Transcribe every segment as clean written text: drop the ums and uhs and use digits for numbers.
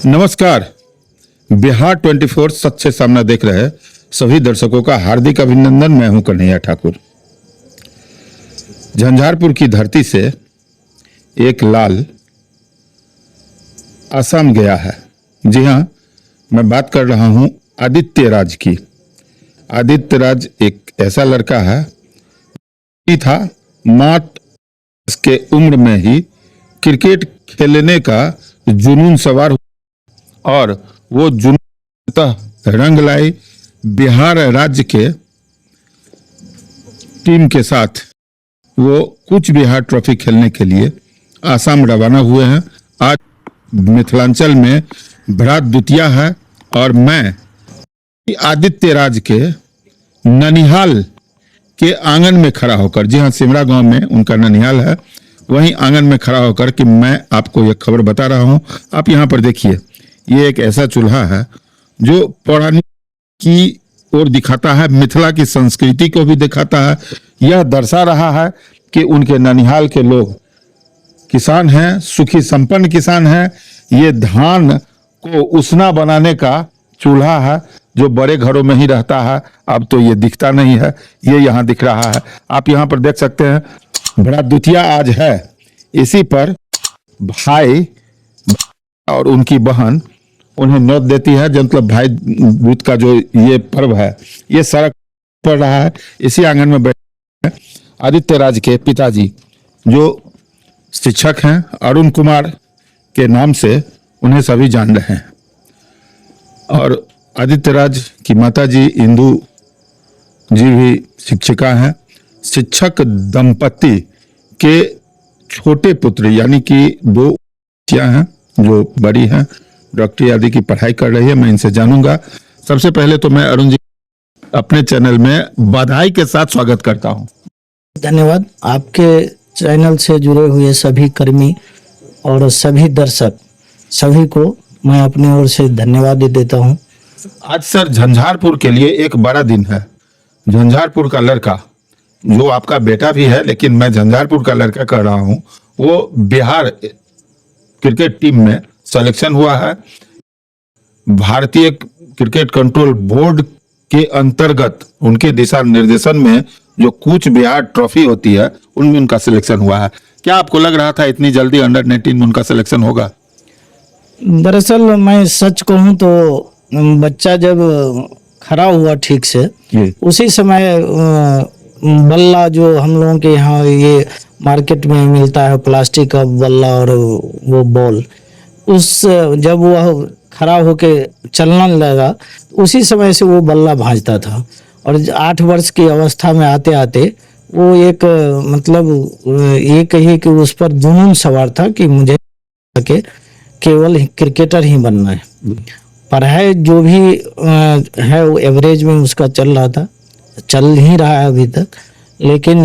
नमस्कार। बिहार 24 सच से सामना देख रहे सभी दर्शकों का हार्दिक अभिनंदन। मैं हूं कन्हैया ठाकुर। झंझारपुर की धरती से एक लाल असम गया है। जी हां, मैं बात कर रहा हूं आदित्य राज की। आदित्य राज एक ऐसा लड़का है कि था मात्र इसके उम्र में ही क्रिकेट खेलने का जुनून सवार हुआ और वो जुनून रंग लाई। बिहार राज्य के टीम के साथ वो कूच बिहार ट्रॉफी खेलने के लिए आसाम रवाना हुए हैं। आज मिथिलांचल में भ्रात द्वितीया है और मैं आदित्य राज के ननिहाल के आंगन में खड़ा होकर, जी हाँ, सिमरा गांव में उनका ननिहाल है, वहीं आंगन में खड़ा होकर कि मैं आपको यह खबर बता रहा हूं। आप यहां पर देखिए, ये एक ऐसा चूल्हा है जो पौराणिक की ओर दिखाता है, मिथिला की संस्कृति को भी दिखाता है। यह दर्शा रहा है कि उनके ननिहाल के लोग किसान हैं, सुखी संपन्न किसान हैं। ये धान को उसना बनाने का चूल्हा है जो बड़े घरों में ही रहता है। अब तो ये दिखता नहीं है, ये यहाँ दिख रहा है। आप यहाँ पर देख सकते हैं, बड़ा द्वितीया आज है। इसी पर भाई और उनकी बहन उन्हें न्योत देती है, मतलब भाई दूज का जो ये पर्व है, ये सड़क पर रहा है। इसी आंगन में बैठे आदित्य राज के पिताजी जो शिक्षक हैं, अरुण कुमार के नाम से उन्हें सभी जान रहे हैं। और आदित्य राज की माताजी इंदू जी भी शिक्षिका हैं। शिक्षक दंपति के छोटे पुत्र यानी कि दो बच्चियां हैं जो बड़ी हैं, डॉक्टरी आदि की पढ़ाई कर रही है। मैं इनसे जानूंगा। सबसे पहले तो मैं अरुण जी अपने चैनल में बधाई के साथ स्वागत करता हूं। धन्यवाद। आपके चैनल से जुड़े हुए सभी कर्मी और सभी दर्शक सभी को मैं अपनी ओर से धन्यवाद देता हूं। आज सर झंझारपुर के लिए एक बड़ा दिन है। झंझारपुर का लड़का जो आपका बेटा भी है, लेकिन मैं झंझारपुर का लड़का कह रहा हूं, वो बिहार क्रिकेट टीम में सिलेक्शन हुआ है। भारतीय क्रिकेट कंट्रोल बोर्ड के अंतर्गत उनके दिशा निर्देशन में जो कूच बिहार ट्रॉफी होती है, उनमें उनका सिलेक्शन हुआ है। क्या आपको लग रहा था इतनी जल्दी अंडर 19 में उनका सिलेक्शन होगा? दरअसल मैं सच कहूं तो बच्चा जब खड़ा हुआ ठीक से, उसी समय बल्ला जो हम लोगों के यहाँ ये मार्केट में मिलता है, प्लास्टिक का बल्ला और वो बॉल, उस जब वो खड़ा होके चलने लगा, उसी समय से वो बल्ला भांजता था। और 8 वर्ष की अवस्था में आते आते वो एक मतलब ये कहिए कि उस पर जुनून सवार था कि मुझे के केवल क्रिकेटर ही बनना है। पढ़ाई जो भी है वो एवरेज में उसका चल रहा था, चल ही रहा है अभी तक, लेकिन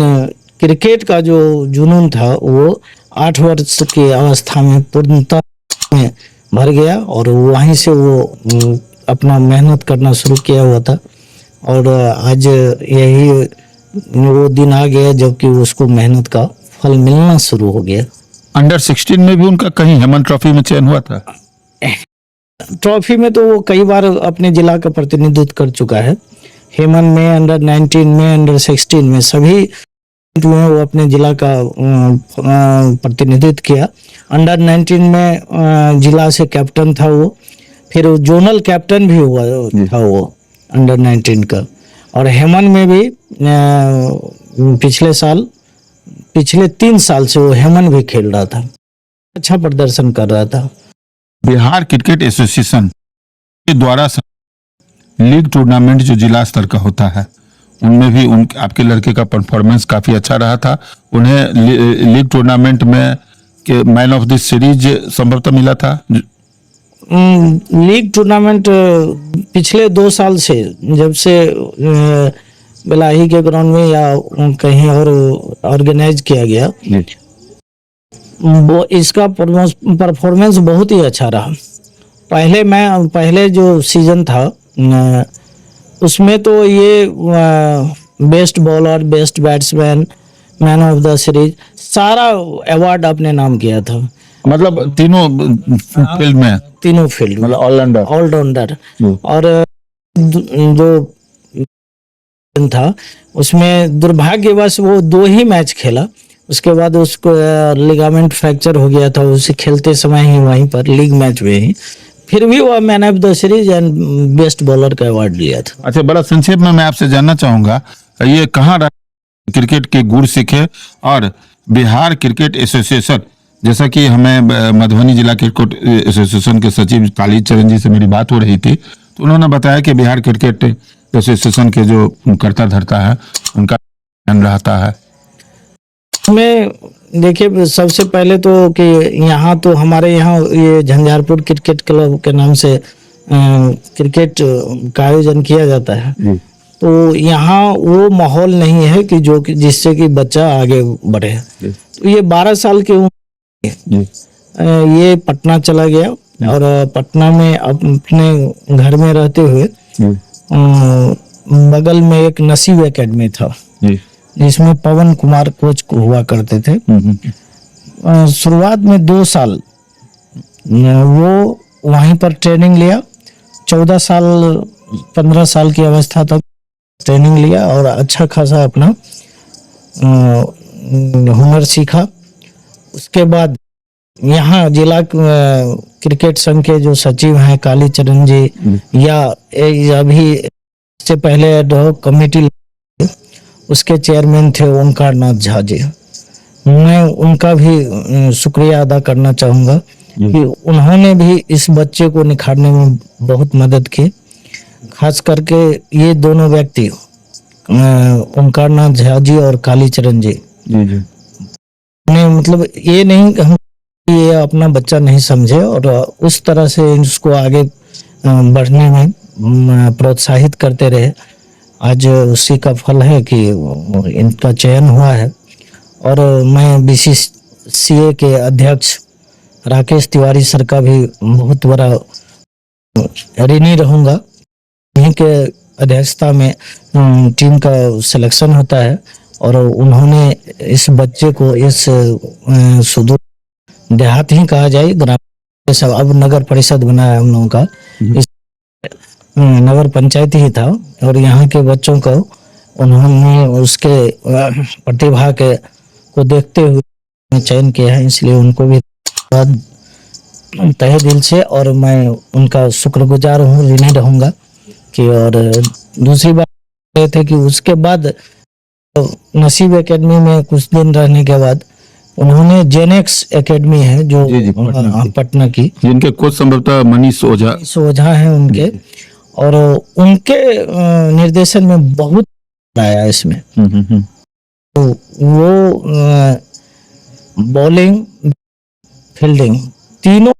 क्रिकेट का जो जुनून था वो 8 वर्ष की अवस्था में पूर्णतः में भर गया और वहीं से वो अपना मेहनत करना शुरू किया हुआ था। और आज यही वो दिन आ गया जबकि उसको मेहनत का फल मिलना शुरू हो गया। अंडर 16 में भी उनका कहीं हेमन ट्रॉफी में चयन हुआ था। ट्रॉफी में तो वो कई बार अपने जिला का प्रतिनिधित्व कर चुका है। हेमन में, अंडर 19 में, अंडर 16 में, सभी में वो अपने जिला का प्रतिनिधित्व किया। अंडर 19 में जिला से कैप्टन था वो, फिर वो जोनल कैप्टन भी हुआ था वो अंडर 19 का। और हेमन में भी पिछले 3 साल से वो हेमन भी खेल रहा था, अच्छा प्रदर्शन कर रहा था। बिहार क्रिकेट एसोसिएशन के द्वारा लीग टूर्नामेंट जो जिला स्तर का होता है, उनमें भी आपके लड़के का परफॉर्मेंस काफी अच्छा रहा था। उन्हें लीग टूर्नामेंट में मैन ऑफ द सीरीज संभवतः मिला था। लीग टूर्नामेंट पिछले 2 साल से, जब से बेलाही के ग्राउंड में या कहीं और ऑर्गेनाइज किया गया, वो इसका परफॉर्मेंस बहुत ही अच्छा रहा। पहले जो सीजन था उसमें तो ये best bowler, best batsman, man of the series सारा अवार्ड अपने नाम किया था। मतलब तीनों फील्ड में, तीनों फील्ड में मतलब ऑलराउंडर। ऑलराउंडर। और जो था उसमें दुर्भाग्यवश वो 2 ही मैच खेला, उसके बाद उसको लिगामेंट फ्रैक्चर हो गया था उसे खेलते समय ही वहीं पर लीग मैच में ही। फिर भी वह man of the series and best bowler का अवार्ड लिया था। अच्छा, बड़ा संक्षेप में मैं आपसे जानना चाहूंगा, ये कहाँ क्रिकेट के गुर सीखे और बिहार क्रिकेट एसोसिएशन, जैसा कि हमें मधुबनी जिला क्रिकेट एसोसिएशन के सचिव काली चरण जी से मेरी बात हो रही थी, तो उन्होंने बताया कि बिहार क्रिकेट एसोसिएशन के जो करता धरता है उनका ध्यान रहता है। में देखिए, सबसे पहले तो कि यहाँ तो हमारे यहाँ ये झंझारपुर क्रिकेट क्लब के नाम से क्रिकेट का आयोजन किया जाता है। तो यहाँ वो माहौल नहीं है कि जो कि जिससे कि बच्चा आगे बढ़े। तो ये 12 साल के उम्र में ये पटना चला गया और पटना में अपने घर में रहते हुए बगल में एक नसीब एकेडमी था जिसमें पवन कुमार कोच को हुआ करते थे। शुरुआत में 2 साल वो वहीं पर ट्रेनिंग लिया, 14 साल 15 साल की अवस्था तक ट्रेनिंग लिया और अच्छा खासा अपना हुनर सीखा। उसके बाद यहाँ जिला क्रिकेट संघ के जो सचिव हैं काली चरण जी, या अभी से पहले एडहॉक कमेटी उसके चेयरमैन थे ओंकार नाथ झा जी, मैं उनका भी शुक्रिया अदा करना चाहूँगा कि उन्होंने भी इस बच्चे को निखारने में बहुत मदद की। खास करके ये दोनों व्यक्ति ओंकार नाथ झा जी और काली चरण जी ने मतलब ये नहीं हम ये अपना बच्चा नहीं समझे और उस तरह से इसको आगे बढ़ने में प्रोत्साहित करते रहे। आज उसी का फल है कि इनका चयन हुआ है। और मैं बीसीसीए के अध्यक्ष राकेश तिवारी सर का भी बहुत बड़ा ऋणी रहूँगा। इन्हीं के अध्यक्षता में टीम का सिलेक्शन होता है और उन्होंने इस बच्चे को इस सुदूर देहात ही कहा जाए, ग्राम सब अब नगर परिषद बना है हम लोगों का, इस नगर पंचायत ही था और यहाँ के बच्चों को उन्होंने उसके प्रतिभा के को देखते हुए चयन किया है, इसलिए उनको भी तहे दिल से और मैं उनका शुक्रगुजार हूँ, ऋणी रहूँगा कि। और दूसरी बात ये थे कि उसके बाद नसीब एकेडमी में कुछ दिन रहने के बाद उन्होंने जेनेक्स एकेडमी है जो पटना की, जिनके कोच संभवतः मनीष ओझा हैं उनके, और उनके निर्देशन में बहुत आया इसमें। तो वो बॉलिंग फील्डिंग तीनों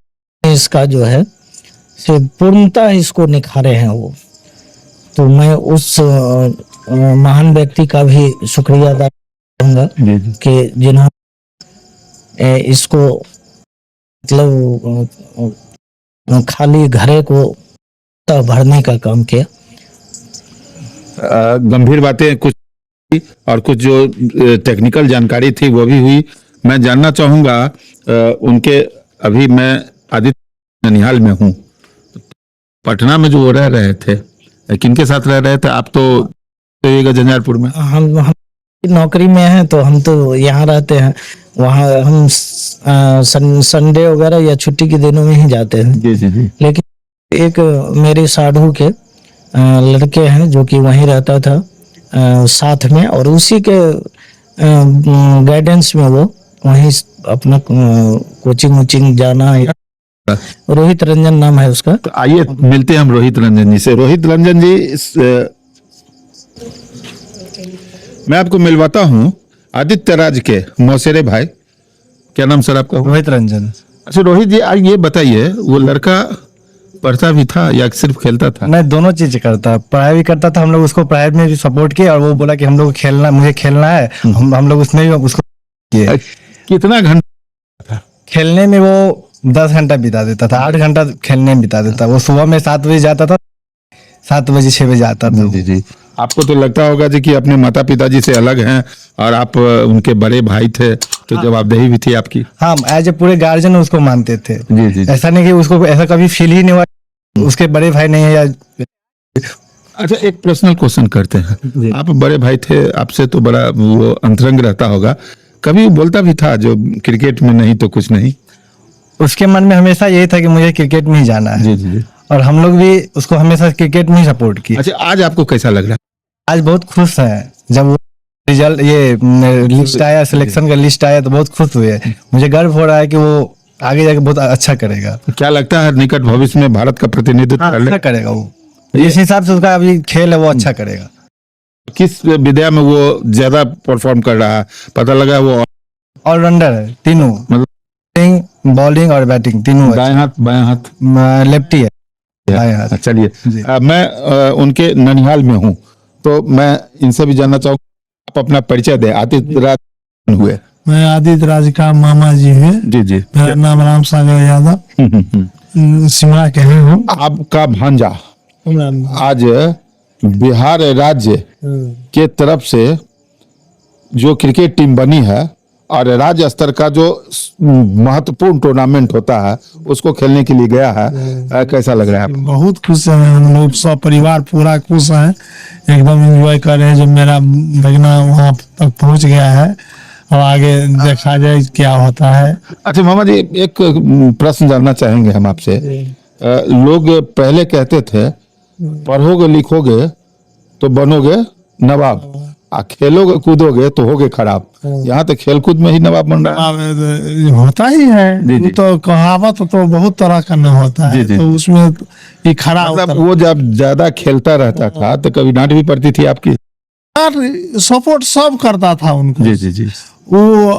इसका जो है से पूर्णतः इसको निखारे हैं वो। तो मैं उस महान व्यक्ति का भी शुक्रिया अदा करूंगा कि जिन्होंने इसको मतलब खाली घरे को भरने का काम किया। गंभीर बातें कुछ और कुछ जो टेक्निकल जानकारी थी वो भी हुई। मैं जानना चाहूंगा उनके, अभी मैं आदित्य ननिहाल में हूँ, पटना में जो रह रहे थे किनके साथ रह रहे थे आप? तो झंझारपुर में हम नौकरी में हैं तो हम तो यहाँ रहते हैं, वहाँ हम संडे वगैरह या छुट्टी के दिनों में ही जाते हैं। जी। लेकिन एक मेरे साधु के लड़के हैं जो कि वहीं रहता था साथ में, और उसी के गाइडेंस में वो वहीं अपना कोचिंग वोचिंग जाना। रोहित रंजन नाम है उसका। तो आइए मिलते हैं हम रोहित रंजन जी से। रोहित रंजन जी, मैं आपको मिलवाता हूँ आदित्य राज के मौसेरे भाई। क्या नाम सर आपका? रोहित रंजन। अच्छा रोहित जी, आज ये बताइए, वो लड़का पढ़ता भी था या सिर्फ खेलता था? मैं दोनों चीज करता, पढ़ाई भी करता था। हम लोग उसको पढ़ाई में भी सपोर्ट किए और वो बोला कि हम लोग खेलना, मुझे खेलना है, हम लोग उसमें भी उसको किए। कितना घंटा था खेलने में? वो 10 घंटा बिता देता था, 8 घंटा खेलने में बिता देता। वो सुबह में 7 बजे जाता था, 7 बजे 6 बजे आता था। जी। आपको तो लगता होगा जी कि अपने माता पिताजी से अलग हैं और आप उनके बड़े भाई थे, तो जवाबदेही भी थी आपकी। हाँ, एज ए पूरे गार्जियन उसको मानते थे। जी जी। ऐसा नहीं कि उसको ऐसा कभी फील ही नहीं हुआ उसके बड़े भाई नहीं है या अच्छा, एक पर्सनल क्वेश्चन करते हैं। आप बड़े भाई थे, आपसे तो बड़ा वो अंतरंग रहता होगा, कभी वो बोलता भी था जो क्रिकेट में नहीं तो कुछ नहीं? उसके मन में हमेशा यही था कि मुझे क्रिकेट में ही जाना है। जी जी जी। और हम लोग भी उसको हमेशा क्रिकेट में ही सपोर्ट किए। अच्छा, आज आपको कैसा लग रहा आज बहुत खुश है। जब वो रिजल्ट ये लिस्ट आया, सिलेक्शन का लिस्ट आया तो बहुत खुश हुए। मुझे गर्व हो रहा है कि वो आगे जाके बहुत अच्छा करेगा। है? क्या लगता है निकट भविष्य में भारत का प्रतिनिधित्व हाँ, कर ले? अच्छा करेगा वो। इस हिसाब से उसका अभी खेल है वो अच्छा करेगा। किस विद्या में वो ज्यादा परफॉर्म कर रहा है? पता लगा वो ऑलराउंडर है तीनों, मतलब बॉलिंग और बैटिंग तीनों। दाएं हाथ बाएं हाथ लेफ्टी है, बाएं हाथ। चलिए, जी। मैं उनके ननिहाल में हूँ, तो मैं इनसे भी जानना चाहूँ, आप अपना परिचय दें। आदित्य राज हुए। मैं आदित्य राज का मामा जी है। जी जी। मेरा नाम राम सागर यादव, सिमरा के हैं हम। आपका भांजा आज बिहार राज्य के तरफ से जो क्रिकेट टीम बनी है और राज्य स्तर का जो महत्वपूर्ण टूर्नामेंट होता है उसको खेलने के लिए गया है, कैसा लग रहा है आपको? बहुत खुश हैं हम लोग, सब परिवार पूरा खुश है, एकदम एंजॉय कर रहे हैं। जब मेरा भगना वहाँ तक पहुँच गया है, और आगे देखा जाए क्या होता है। अच्छा मामा जी, एक प्रश्न जानना चाहेंगे हम आपसे। लोग पहले कहते थे पढ़ोगे लिखोगे तो बनोगे नवाब, आ खेलोगे कूदोगे तो होगे खराब। यहाँ तो खेल कूद में ही नवाब बन रहा है। अब होता ही जी, है, जी। वो तो कहावत तो बहुत तरह का न होता जी, है, जी। तो उसमें ये खरा मतलब उतर- वो जब ज्यादा खेलता रहता था तो कभी डांट भी पड़ती थी आपकी? यार सपोर्ट सब करता था उनको। जी जी जी। वो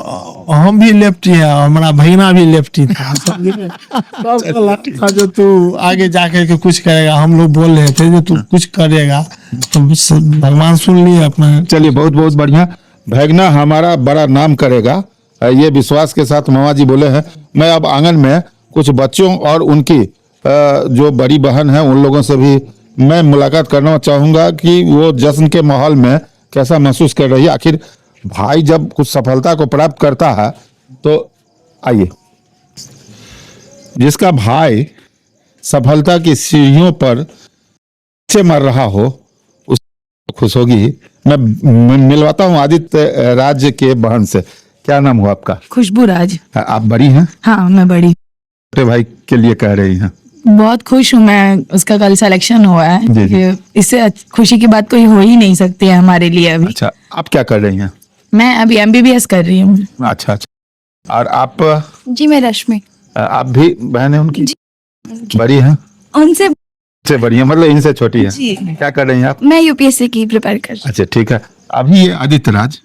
हम भी लेफ्टी है, हमारा भगना भी लेफ्टी था। सबका लगता था जो तू आगे जाकर के कुछ करेगा। हम लोग बोल रहे थे जो तू कुछ करेगा तो भगवान सुन लिए अपना। चलिए, बहुत बहुत बढ़िया। भैगना हमारा बड़ा नाम करेगा, ये विश्वास के साथ मामा जी बोले हैं। मैं अब आंगन में कुछ बच्चों और उनकी जो बड़ी बहन है उन लोगों से भी मैं मुलाकात करना चाहूंगा कि वो जश्न के माहौल में कैसा महसूस कर रही है। आखिर भाई जब कुछ सफलता को प्राप्त करता है तो आइए, जिसका भाई सफलता की सीढ़ियों पर से मर रहा हो उस खुश होगी। मैं मिलवाता हूँ आदित्य राज के बहन से। क्या नाम हुआ आपका? खुशबू राज। आप बड़ी हैं? हाँ, मैं बड़ी। छोटे भाई के लिए कह रही हैं? बहुत खुश हूँ मैं, उसका कल सिलेक्शन हुआ है। जी, जी। इससे खुशी की बात कोई हो ही नहीं सकती है हमारे लिए अभी। अच्छा, आप क्या कर रही हैं? मैं अभी MBBS कर रही हूँ। अच्छा अच्छा। और आप? जी मैं रश्मि। आप भी बहन है उनकी? बड़ी हैं? उनसे से बड़ी है, मतलब इनसे छोटी है। जी। क्या कर रही हैं आप? मैं UPSC की प्रिपेयर कर रही अच्छा, ठीक है। अभी ये आदित्य राज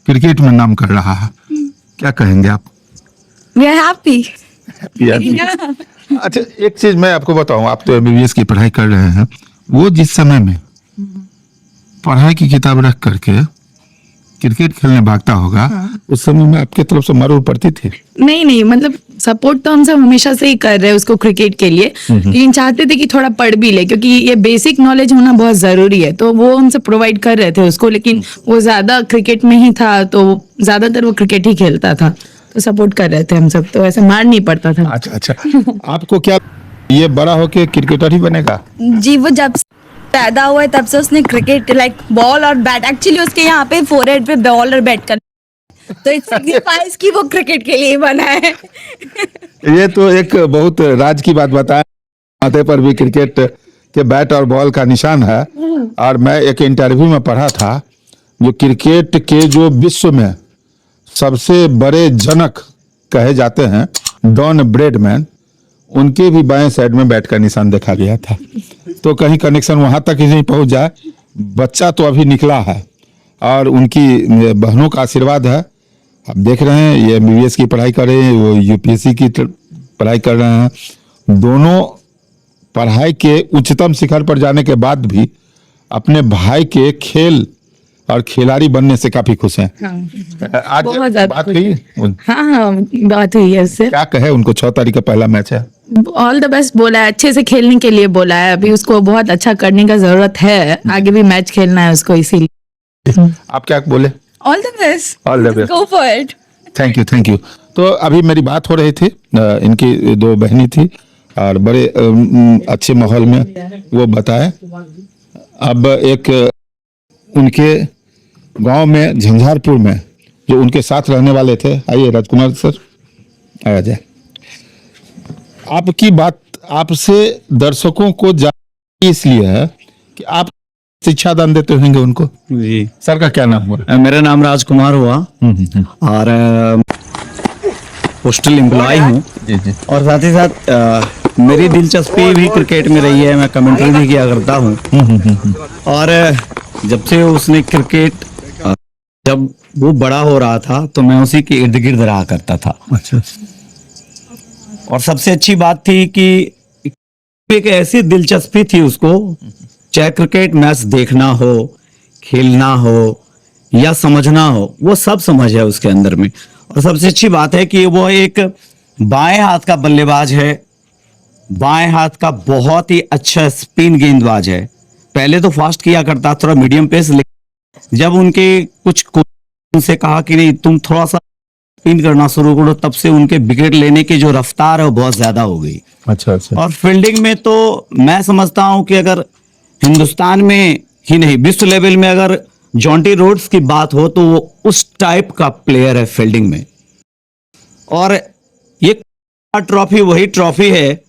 क्रिकेट में नाम कर रहा है, क्या कहेंगे आप? हूँ। We are happy. अच्छा, एक चीज मैं आपको बताऊं, आप तो MBBS की पढ़ाई कर रहे हैं, वो जिस समय में पढ़ाई की किताब रख करके क्रिकेट खेलने भागता होगा, उस समय में आपके तरफ से मरूर पड़ती थी? नहीं, मतलब सपोर्ट तो हम सब हमेशा से ही कर रहे हैं उसको क्रिकेट के लिए, लेकिन चाहते थे कि थोड़ा पढ़ भी ले, क्योंकि ये बेसिक नॉलेज होना बहुत जरूरी है। तो वो हमसे प्रोवाइड कर रहे थे उसको, लेकिन वो ज्यादा क्रिकेट में ही था, तो ज्यादातर वो क्रिकेट ही खेलता था, तो सपोर्ट कर रहे थे हम सब, तो ऐसा मार नहीं पड़ता था। अच्छा अच्छा। आपको क्या ये बड़ा होके क्रिकेटर ही बनेगा? जी वो जब से पैदा हुआ है तब से उसने क्रिकेट लाइक बॉल और बैट, एक्चुअली उसके यहाँ पे फोरहेड पे बॉल और बैट कर, तो इट सिग्निफाइज कि वो क्रिकेट के लिए बना है। ये तो एक बहुत राज की बात बताया, माथे पर भी क्रिकेट के बैट और बॉल का निशान है। और मैं एक इंटरव्यू में पढ़ा था, जो क्रिकेट के जो विश्व में सबसे बड़े जनक कहे जाते हैं डॉन ब्रेडमैन, उनके भी बाएं साइड में बैट का निशान देखा गया था। तो कहीं कनेक्शन वहां तक ही नहीं पहुंच जाए। बच्चा तो अभी निकला है और उनकी बहनों का आशीर्वाद है। आप देख रहे हैं ये MBBS की पढ़ाई कर रहे हैं, वो UPSC की पढ़ाई कर रहे हैं। दोनों पढ़ाई के उच्चतम शिखर पर जाने के बाद भी अपने भाई के खेल और खिलाड़ी बनने से काफी खुश हैं। आज बहुत ज्यादा बात खुश हुई? हाँ, बात हुई है उससे। क्या कहे उनको? 6 तारीख का पहला मैच है। ऑल द बेस्ट बोला है, अच्छे से खेलने के लिए बोला है। अभी उसको बहुत अच्छा करने का जरूरत है, आगे भी मैच खेलना है उसको, इसीलिए। आप क्या बोले? All the best. All the best. Go for it. Thank you. तो अभी मेरी बात हो रही थी, इनकी दो बहनी थी और बड़े अच्छे माहौल में वो बताए। अब एक उनके गांव में झंझारपुर में जो उनके साथ रहने वाले थे, आइए राजकुमार सर आ जाए। आपकी बात आपसे दर्शकों को जानकारी इसलिए है कि आप शिक्षा दान देते होंगे उनको। जी सर का क्या नाम हुआ? मेरा नाम राजकुमार हुआ और पोस्टल एम्प्लॉय हूँ। और साथ ही साथ मेरी दिलचस्पी भी क्रिकेट में रही है, मैं कमेंट्री भी किया करता हूँ। और जब से उसने क्रिकेट जब वो बड़ा हो रहा था तो मैं उसी के इर्द गिर्द रहा करता था। अच्छा। और सबसे अच्छी बात थी कि एक ऐसी दिलचस्पी थी उसको, चाहे क्रिकेट मैच देखना हो, खेलना हो या समझना हो, वो सब समझ है उसके अंदर में। और सबसे अच्छी बात है कि वो एक बाएं हाथ का बल्लेबाज है, बाएं हाथ का बहुत ही अच्छा स्पिन गेंदबाज है। पहले तो फास्ट किया करता, थोड़ा मीडियम पेस, लेकिन जब उनके कुछ कोच उनसे कहा कि नहीं तुम थोड़ा सा स्पिन करना शुरू करो, तब से उनके विकेट लेने की जो रफ्तार है वो बहुत ज्यादा हो गई। अच्छा अच्छा। और फील्डिंग में तो मैं समझता हूं कि अगर हिंदुस्तान में ही नहीं विश्व लेवल में अगर जॉन्टी रोड्स की बात हो तो वो उस टाइप का प्लेयर है फील्डिंग में। और ये ट्रॉफी वही ट्रॉफी है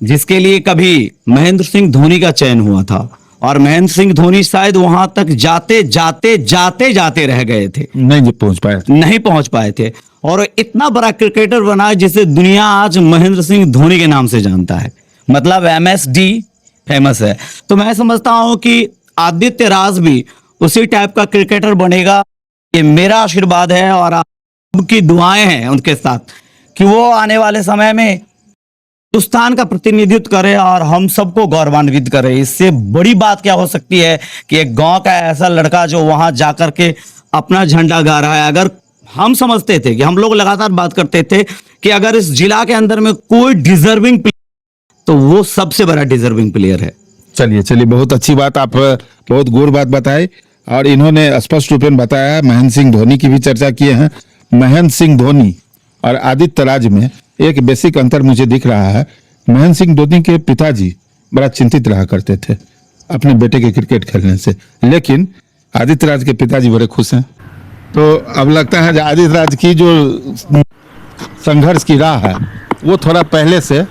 जिसके लिए कभी महेंद्र सिंह धोनी का चयन हुआ था, और महेंद्र सिंह धोनी शायद वहां तक जाते जाते जाते जाते रह गए थे, नहीं पहुंच पाए थे। और इतना बड़ा क्रिकेटर बना है जिसे दुनिया आज महेंद्र सिंह धोनी के नाम से जानता है, मतलब MSD फेमस है। तो मैं समझता हूं कि आदित्य राज भी उसी टाइप का क्रिकेटर बनेगा, ये मेरा आशीर्वाद है और आपकी दुआएं हैं उनके साथ कि वो आने वाले समय में हिंदुस्तान का प्रतिनिधित्व करे और हम सबको गौरवान्वित करे। इससे बड़ी बात क्या हो सकती है कि एक गांव का ऐसा लड़का जो वहां जाकर के अपना झंडा गा रहा है। अगर हम समझते थे कि हम लोग लगातार बात करते थे कि अगर इस जिला के अंदर में कोई डिजर्विंग प्लेयर तो वो सबसे बड़ा डिजर्विंग प्लेयर है। चलिए बहुत अच्छी बात, आप बहुत गौर बात बताई। और इन्होंने स्पष्ट रूप में बताया, महेंद्र सिंह धोनी की भी चर्चा किए हैं। महेंद्र सिंह धोनी और आदित्य राज में एक बेसिक अंतर मुझे दिख रहा है। महेंद्र सिंह धोनी के पिताजी बड़ा चिंतित रहा करते थे अपने बेटे के क्रिकेट खेलने से, लेकिन आदित्य राज के पिताजी बड़े खुश हैं। तो अब लगता है आदित्य राज की जो संघर्ष की राह है वो थोड़ा पहले से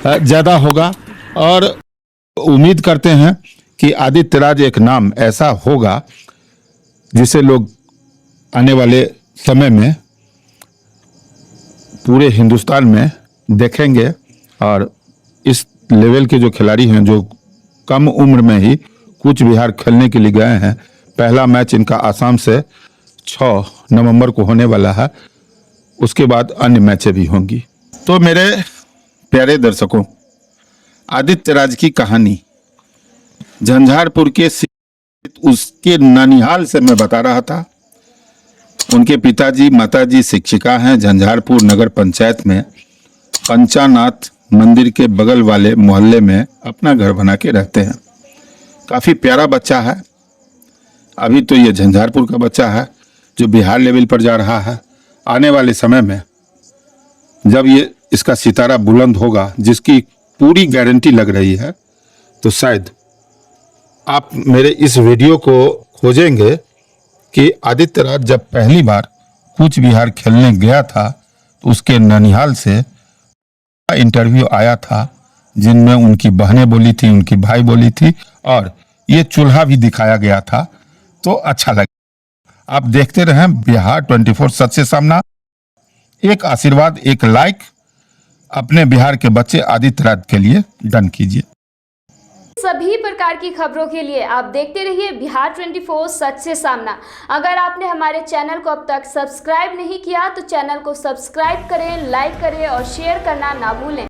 ज्यादा होगा, और उम्मीद करते हैं कि आदित्य राज एक नाम ऐसा होगा जिसे लोग आने वाले समय में पूरे हिंदुस्तान में देखेंगे। और इस लेवल के जो खिलाड़ी हैं जो कम उम्र में ही कूच बिहार खेलने के लिए गए हैं, पहला मैच इनका आसाम से 6 नवंबर को होने वाला है, उसके बाद अन्य मैचें भी होंगी। तो मेरे प्यारे दर्शकों, आदित्य राज की कहानी झंझारपुर के उसके ननिहाल से मैं बता रहा था। उनके पिताजी माताजी शिक्षिका हैं, झंझारपुर नगर पंचायत में पंचानाथ मंदिर के बगल वाले मोहल्ले में अपना घर बना के रहते हैं। काफ़ी प्यारा बच्चा है। अभी तो ये झंझारपुर का बच्चा है जो बिहार लेवल पर जा रहा है। आने वाले समय में जब ये इसका सितारा बुलंद होगा, जिसकी पूरी गारंटी लग रही है, तो शायद आप मेरे इस वीडियो को खोजेंगे कि आदित्य राज जब पहली बार कूच बिहार खेलने गया था तो उसके ननिहाल से इंटरव्यू आया था जिनमें उनकी बहनें बोली थी, उनकी भाई बोली थी, और ये चूल्हा भी दिखाया गया था। तो अच्छा लगा। आप देखते रहें बिहार 24 सच से सामना। एक आशीर्वाद, एक लाइक अपने बिहार के बच्चे आदित्य राज के लिए डन कीजिए। सभी प्रकार की खबरों के लिए आप देखते रहिए बिहार 24 सच से सामना। अगर आपने हमारे चैनल को अब तक सब्सक्राइब नहीं किया तो चैनल को सब्सक्राइब करें, लाइक करें और शेयर करना ना भूलें।